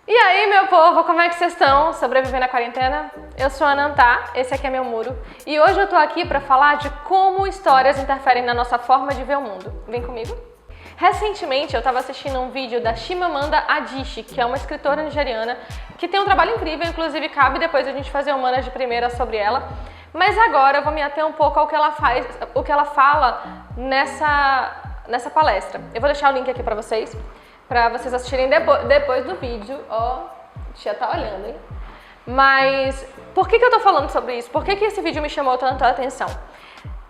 E aí, meu povo, como é que vocês estão? Sobrevivendo à quarentena? Eu sou a Nantá, esse aqui é meu muro, e hoje eu tô aqui pra falar de como histórias interferem na nossa forma de ver o mundo. Vem comigo? Recentemente eu tava assistindo um vídeo da Chimamanda Adichie, que é uma escritora nigeriana, que tem um trabalho incrível, inclusive cabe depois a gente fazer humanas de primeira sobre ela. Mas agora eu vou me ater um pouco ao que ela fala nessa palestra. Eu vou deixar o link aqui pra vocês assistirem depois do vídeo. Ó, tia tá olhando, hein? Mas por que eu tô falando sobre isso? Por que esse vídeo me chamou tanto a atenção?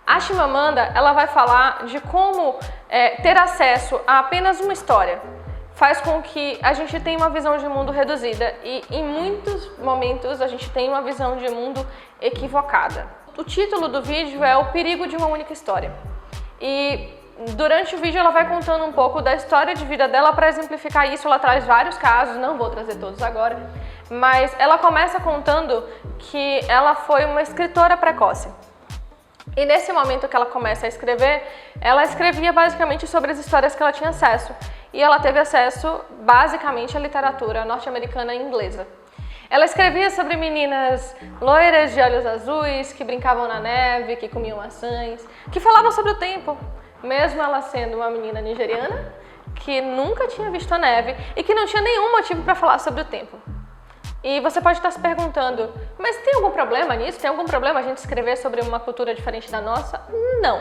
A Chimamanda, ela vai falar de como ter acesso a apenas uma história faz com que a gente tenha uma visão de mundo reduzida e em muitos momentos a gente tem uma visão de mundo equivocada. O título do vídeo é O Perigo de uma Única História. E durante o vídeo ela vai contando um pouco da história de vida dela para exemplificar isso. Ela traz vários casos, não vou trazer todos agora, mas ela começa contando que ela foi uma escritora precoce. E nesse momento que ela começa a escrever, ela escrevia basicamente sobre as histórias que ela tinha acesso. E ela teve acesso basicamente à literatura norte-americana e inglesa. Ela escrevia sobre meninas loiras de olhos azuis, que brincavam na neve, que comiam maçãs, que falavam sobre o tempo. Mesmo ela sendo uma menina nigeriana, que nunca tinha visto a neve e que não tinha nenhum motivo para falar sobre o tempo. E você pode estar se perguntando, mas tem algum problema nisso? Tem algum problema a gente escrever sobre uma cultura diferente da nossa? Não.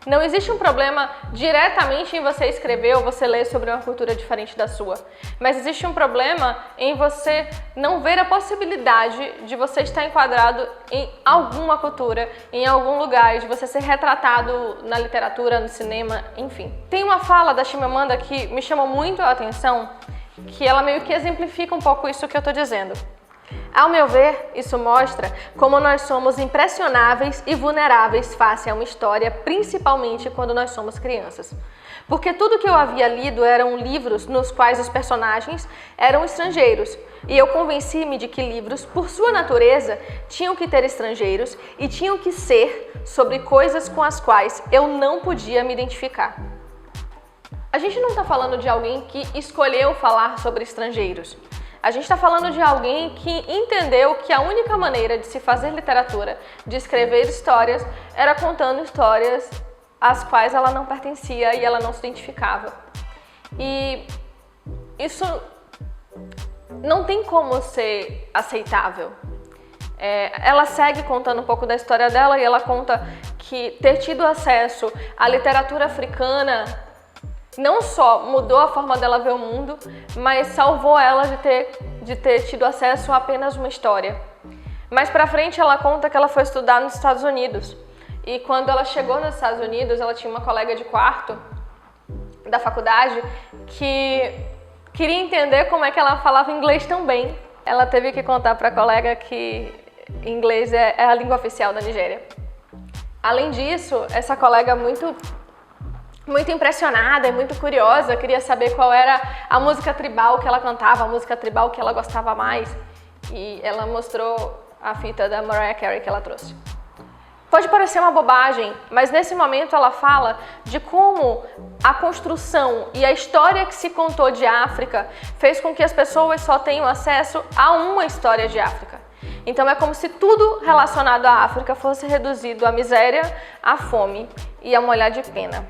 Não existe um problema diretamente em você escrever ou você ler sobre uma cultura diferente da sua. Mas existe um problema em você não ver a possibilidade de você estar enquadrado em alguma cultura, em algum lugar, de você ser retratado na literatura, no cinema, enfim. Tem uma fala da Chimamanda que me chamou muito a atenção, que ela meio que exemplifica um pouco isso que eu tô dizendo. Ao meu ver, isso mostra como nós somos impressionáveis e vulneráveis face a uma história, principalmente quando nós somos crianças. Porque tudo que eu havia lido eram livros nos quais os personagens eram estrangeiros, e eu convenci-me de que livros, por sua natureza, tinham que ter estrangeiros e tinham que ser sobre coisas com as quais eu não podia me identificar. A gente não está falando de alguém que escolheu falar sobre estrangeiros. A gente está falando de alguém que entendeu que a única maneira de se fazer literatura, de escrever histórias, era contando histórias às quais ela não pertencia e ela não se identificava. E isso não tem como ser aceitável. Ela segue contando um pouco da história dela e ela conta que ter tido acesso à literatura africana não só mudou a forma dela ver o mundo, mas salvou ela de ter tido acesso a apenas uma história. Mais pra frente ela conta que ela foi estudar nos Estados Unidos. E quando ela chegou nos Estados Unidos, ela tinha uma colega de quarto da faculdade que queria entender como é que ela falava inglês tão bem. Ela teve que contar pra colega que inglês é a língua oficial da Nigéria. Além disso, essa colega muito impressionada e muito curiosa, queria saber qual era a música tribal que ela cantava, a música tribal que ela gostava mais. E ela mostrou a fita da Mariah Carey que ela trouxe. Pode parecer uma bobagem, mas nesse momento ela fala de como a construção e a história que se contou de África fez com que as pessoas só tenham acesso a uma história de África. Então é como se tudo relacionado à África fosse reduzido à miséria, à fome e a um olhar de pena.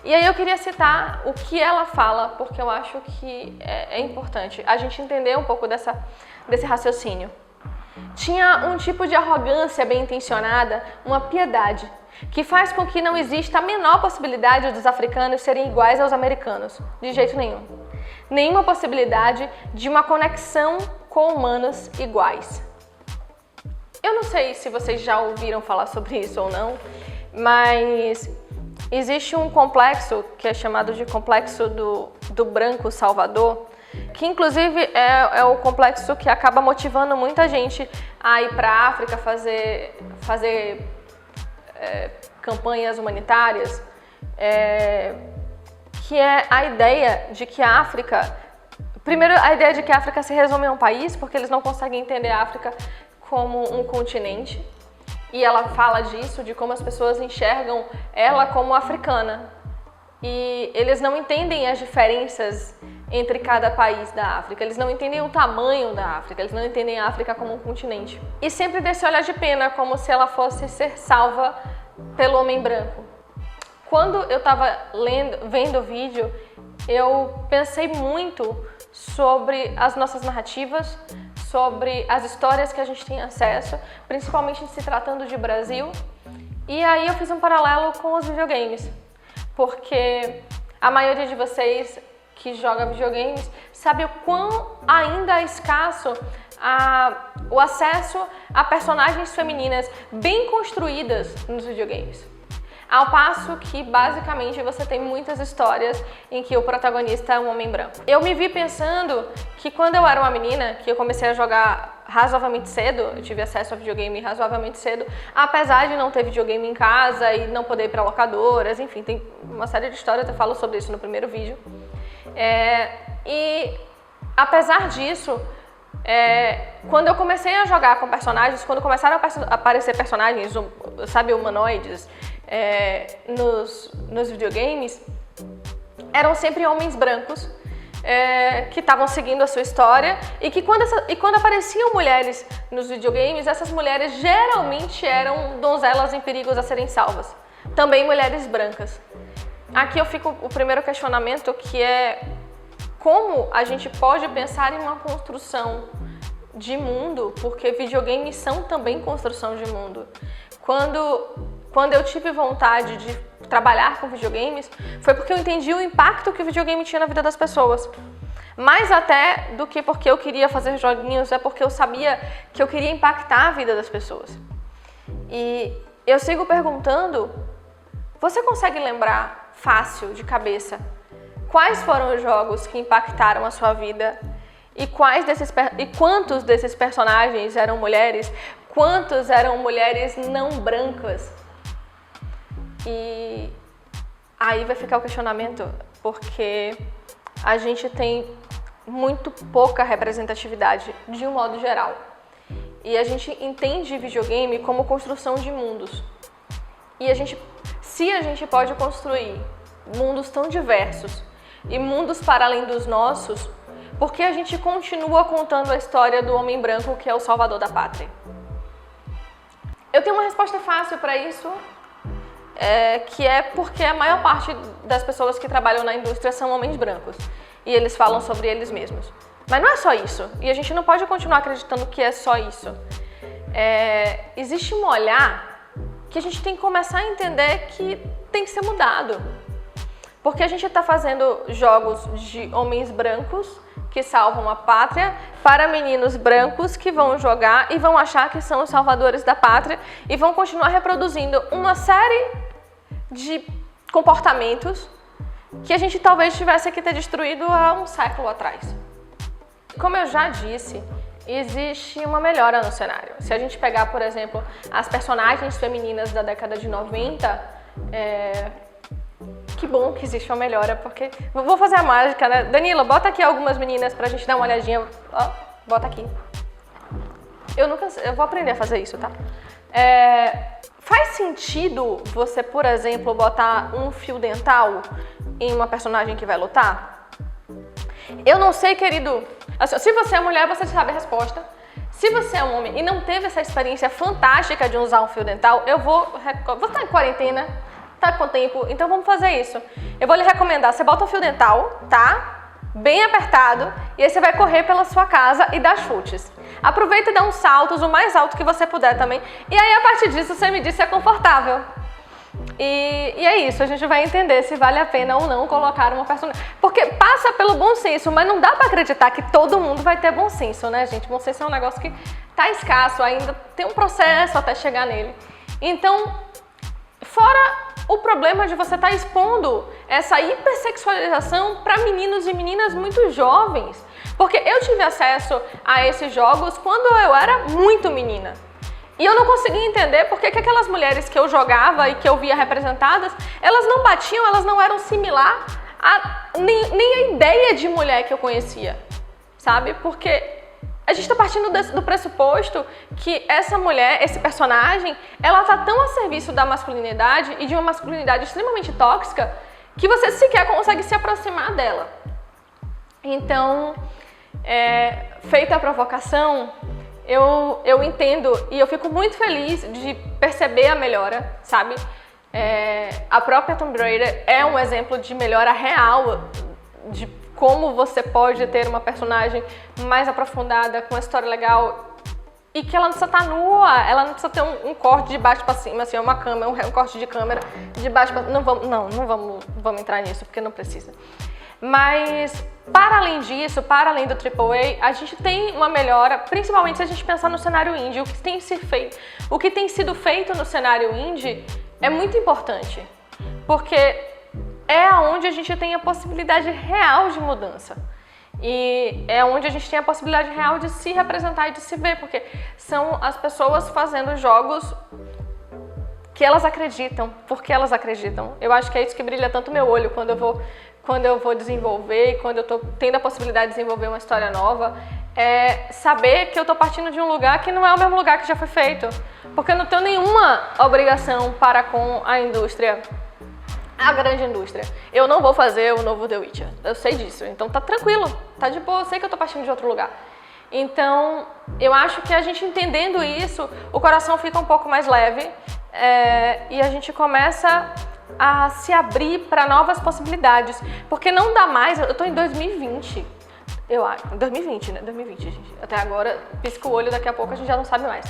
E aí eu queria citar o que ela fala, porque eu acho que é importante a gente entender um pouco desse raciocínio. Tinha um tipo de arrogância bem intencionada, uma piedade, que faz com que não exista a menor possibilidade dos africanos serem iguais aos americanos, de jeito nenhum. Nenhuma possibilidade de uma conexão com humanos iguais. Eu não sei se vocês já ouviram falar sobre isso ou não, mas existe um complexo que é chamado de complexo do branco Salvador, que inclusive é o complexo que acaba motivando muita gente a ir para a África fazer campanhas humanitárias, que é a ideia de que a África, primeiro a ideia de que a África se resume a um país, porque eles não conseguem entender a África como um continente. E ela fala disso, de como as pessoas enxergam ela como africana. E eles não entendem as diferenças entre cada país da África. Eles não entendem o tamanho da África, eles não entendem a África como um continente. E sempre desse olhar de pena, como se ela fosse ser salva pelo homem branco. Quando eu estava vendo o vídeo, eu pensei muito sobre as nossas narrativas, sobre as histórias que a gente tem acesso, principalmente se tratando de Brasil. E aí eu fiz um paralelo com os videogames, porque a maioria de vocês que joga videogames sabe o quão ainda é escasso o acesso a personagens femininas bem construídas nos videogames. Ao passo que, basicamente, você tem muitas histórias em que o protagonista é um homem branco. Eu me vi pensando que quando eu era uma menina, que eu comecei a jogar razoavelmente cedo, eu tive acesso a videogame razoavelmente cedo, apesar de não ter videogame em casa e não poder ir para locadoras, enfim, tem uma série de histórias, eu falo sobre isso no primeiro vídeo. E apesar disso, quando eu comecei a jogar com personagens, quando começaram a aparecer personagens, sabe, humanoides, nos videogames, eram sempre homens brancos que estavam seguindo a sua história e que quando apareciam mulheres nos videogames, essas mulheres geralmente eram donzelas em perigos a serem salvas. Também mulheres brancas. Aqui eu fico o primeiro questionamento, que é como a gente pode pensar em uma construção de mundo, porque videogames são também construção de mundo. Quando eu tive vontade de trabalhar com videogames, foi porque eu entendi o impacto que o videogame tinha na vida das pessoas. Mais até do que porque eu queria fazer joguinhos, é porque eu sabia que eu queria impactar a vida das pessoas. E eu sigo perguntando, você consegue lembrar fácil, de cabeça, quais foram os jogos que impactaram a sua vida? E quantos desses personagens eram mulheres? Quantos eram mulheres não brancas? E aí vai ficar o questionamento, porque a gente tem muito pouca representatividade de um modo geral. E a gente entende videogame como construção de mundos. E se a gente pode construir mundos tão diversos e mundos para além dos nossos, por que a gente continua contando a história do homem branco que é o salvador da pátria? Eu tenho uma resposta fácil para isso, que é porque a maior parte das pessoas que trabalham na indústria são homens brancos e eles falam sobre eles mesmos. Mas não é só isso, e a gente não pode continuar acreditando que é só isso. Existe um olhar que a gente tem que começar a entender que tem que ser mudado. Porque a gente está fazendo jogos de homens brancos que salvam a pátria para meninos brancos que vão jogar e vão achar que são os salvadores da pátria e vão continuar reproduzindo uma série de comportamentos que a gente talvez tivesse que ter destruído há um século atrás. Como eu já disse, existe uma melhora no cenário. Se a gente pegar, por exemplo, as personagens femininas da década de 90, que bom que existe uma melhora, porque... Vou fazer a mágica, né? Danilo, bota aqui algumas meninas pra gente dar uma olhadinha. Ó, bota aqui. Eu vou aprender a fazer isso, tá? Faz sentido você, por exemplo, botar um fio dental em uma personagem que vai lutar? Eu não sei, querido. Assim, se você é mulher, você sabe a resposta. Se você é um homem e não teve essa experiência fantástica de usar um fio dental, eu vou estar em quarentena, tá com tempo, então vamos fazer isso. Eu vou lhe recomendar, você bota um fio dental, tá? Bem apertado, e aí você vai correr pela sua casa e dar chutes. Aproveita e dá uns saltos, o mais alto que você puder também. E aí, a partir disso, você me diz se é confortável. E é isso, a gente vai entender se vale a pena ou não colocar uma personagem. Porque passa pelo bom senso, mas não dá pra acreditar que todo mundo vai ter bom senso, né, gente? Bom senso é um negócio que tá escasso ainda, tem um processo até chegar nele. Então, fora o problema de você estar expondo essa hipersexualização para meninos e meninas muito jovens. Porque eu tive acesso a esses jogos quando eu era muito menina. E eu não conseguia entender porque que aquelas mulheres que eu jogava e que eu via representadas, elas não batiam, elas não eram similar a nem a ideia de mulher que eu conhecia, sabe? Porque a gente está partindo do pressuposto que essa mulher, esse personagem, ela está tão a serviço da masculinidade e de uma masculinidade extremamente tóxica que você sequer consegue se aproximar dela. Então, feita a provocação, eu entendo e eu fico muito feliz de perceber a melhora, sabe? A própria Tomb Raider é um exemplo de melhora real, de como você pode ter uma personagem mais aprofundada, com uma história legal, e que ela não precisa estar nua, ela não precisa ter um corte de baixo para cima, assim, uma câmera, um corte de câmera de baixo para... Não vamos entrar nisso, porque não precisa. Mas, para além disso, para além do AAA, a gente tem uma melhora, principalmente se a gente pensar no cenário indie. O que tem sido feito no cenário indie é muito importante, porque é onde a gente tem a possibilidade real de mudança. E é onde a gente tem a possibilidade real de se representar e de se ver, porque são as pessoas fazendo jogos que elas acreditam, porque elas acreditam. Eu acho que é isso que brilha tanto meu olho quando eu vou desenvolver, quando eu tô tendo a possibilidade de desenvolver uma história nova, é saber que eu tô partindo de um lugar que não é o mesmo lugar que já foi feito, porque eu não tenho nenhuma obrigação para com a indústria. A grande indústria. Eu não vou fazer o novo The Witcher, eu sei disso, então tá tranquilo, tá de boa, eu sei que eu tô partindo de outro lugar. Então, eu acho que a gente entendendo isso, o coração fica um pouco mais leve e a gente começa a se abrir para novas possibilidades, porque não dá mais, eu tô em 2020, eu acho, 2020, né? 2020, gente, até agora, pisca o olho, daqui a pouco a gente já não sabe mais.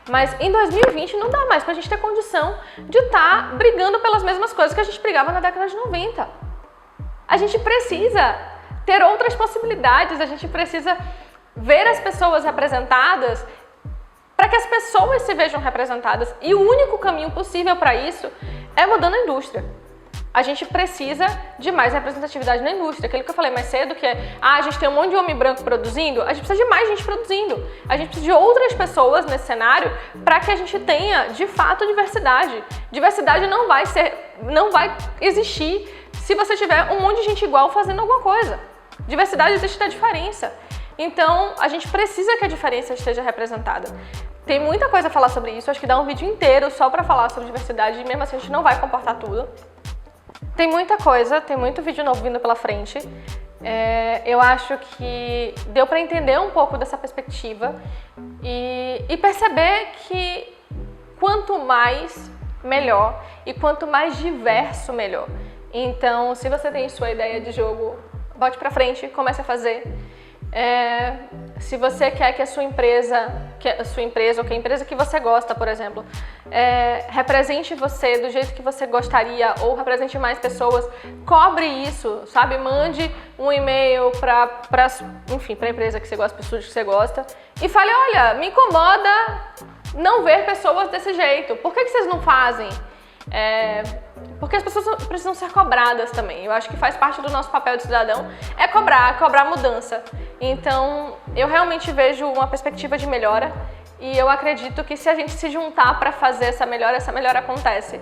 Mas em 2020 não dá mais pra gente ter condição de estar brigando pelas mesmas coisas que a gente brigava na década de 90. A gente precisa ter outras possibilidades, a gente precisa ver as pessoas representadas para que as pessoas se vejam representadas. E o único caminho possível para isso é mudando a indústria. A gente precisa de mais representatividade na indústria. Aquilo que eu falei mais cedo, que a gente tem um monte de homem branco produzindo, a gente precisa de mais gente produzindo. A gente precisa de outras pessoas nesse cenário para que a gente tenha, de fato, diversidade. Diversidade não vai existir se você tiver um monte de gente igual fazendo alguma coisa. Diversidade existe da diferença. Então, a gente precisa que a diferença esteja representada. Tem muita coisa a falar sobre isso, acho que dá um vídeo inteiro só para falar sobre diversidade, e mesmo assim a gente não vai comportar tudo. Tem muita coisa, tem muito vídeo novo vindo pela frente. Eu acho que deu para entender um pouco dessa perspectiva e perceber que quanto mais, melhor, e quanto mais diverso, melhor. Então, se você tem sua ideia de jogo, bote pra frente, comece a fazer. Se você quer que a sua empresa ou que a empresa que você gosta, por exemplo, represente você do jeito que você gostaria ou represente mais pessoas, cobre isso, sabe? Mande um e-mail para a empresa que você gosta, para o estúdio que você gosta e fale, olha, me incomoda não ver pessoas desse jeito, por que vocês não fazem? Porque as pessoas precisam ser cobradas também. Eu acho que faz parte do nosso papel de cidadão cobrar mudança. Então, eu realmente vejo uma perspectiva de melhora e eu acredito que se a gente se juntar para fazer essa melhora acontece.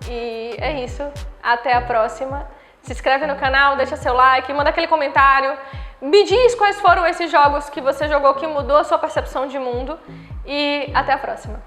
E é isso. Até a próxima. Se inscreve no canal, deixa seu like, manda aquele comentário. Me diz quais foram esses jogos que você jogou que mudou a sua percepção de mundo. E até a próxima.